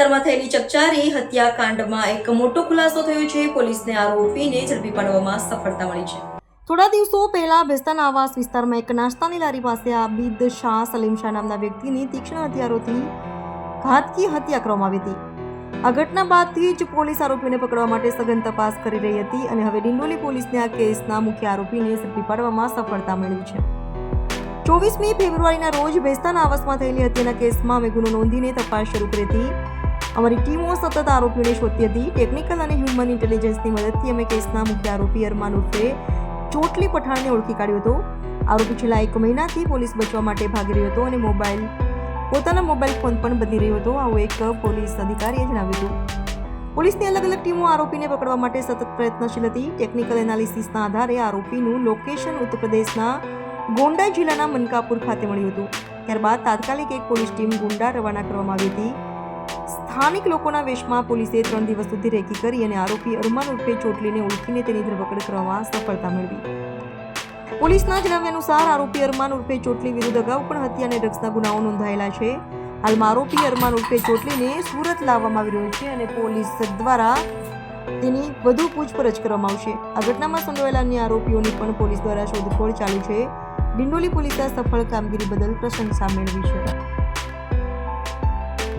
વિસ્તારમાં થયેલી ચકચારી હત્યાકાંડમાં એક મોટો ખુલાસો થયો છે. પોલીસને આરોપીને ઝડપી પાડવામાં સફળતા મળી છે. થોડા દિવસો પહેલા ભેસ્તાના આવાસ વિસ્તારમાં એક નાસ્તાની લારી પાસે આબિદ શાહ સલીમ શાહ નામના વ્યક્તિની તીક્ષ્ણ હથિયારોથી ઘાતકી હત્યા કરવામાં આવી હતી. આ ઘટના બાદથી જ પોલીસ આરોપીને પકડવા માટે સઘન તપાસ કરી રહી હતી અને હવે ડિંડોલી પોલીસને આ કેસના મુખ્ય આરોપીને ઝડપી પાડવામાં સફળતા મેળવી છે. 24મી ફેબ્રુઆરીના રોજ ભેસ્તાના આવાસમાં થયેલી હત્યાના કેસમાં અમે ગુનો નોંધીને તપાસ શરૂ કરી હતી. અમારી ટીમો સતત આરોપીઓને શોધતી હતી. ટેકનિકલ અને હ્યુમન ઇન્ટેલિજન્સની મદદથી અમે કેસના મુખ્ય આરોપી અરમાન ઉર્ફે ચોટલી પઠાણને ઓળખી કાઢ્યો હતો. આરોપી છેલ્લા 1 મહિનાથી પોલીસ બચવા માટે ભાગી રહ્યો હતો અને પોતાના મોબાઈલ ફોન પણ બદલી રહ્યો હતો. આવું એક પોલીસ અધિકારીએ જણાવ્યું હતું. પોલીસની અલગ અલગ ટીમો આરોપીને પકડવા માટે સતત પ્રયત્નશીલ હતી. ટેકનિકલ એનાલિસિસના આધારે આરોપીનું લોકેશન ઉત્તર પ્રદેશના ગોંડા જિલ્લાના મનકાપુર ખાતે મળ્યું હતું. ત્યારબાદ તાત્કાલિક એક પોલીસ ટીમ ગોંડા રવાના કરવામાં આવી હતી. સ્થાનિક લોકોના વેશમાં પોલીસે 3 દિવસ સુધી રેકી કરી અને આરોપી અરમાન ઉર્ફે ચોટલીને ઓળખીને તેની ધરપકડ કરવામાં સફળતા મેળવી. પોલીસના જણાવ્યા અનુસાર આરોપી અરમાન ઉર્ફે ચોટલી વિરુદ્ધ અગાઉ પણ હત્યા અને ડ્રગ્સના ગુનાઓ નોંધાયેલા છે. હાલમાં આરોપી અરમાન ઉર્ફે ચોટલીને સુરત લાવવામાં આવી રહ્યો છે અને પોલીસ દ્વારા તેની વધુ પૂછપરછ કરવામાં આવશે. આ ઘટનામાં સંડોવાયેલા અન્ય આરોપીઓની પણ પોલીસ દ્વારા શોધખોળ ચાલુ છે. ડિંડોલી પોલીસે સફળ કામગીરી બદલ પ્રશંસા મેળવી છે.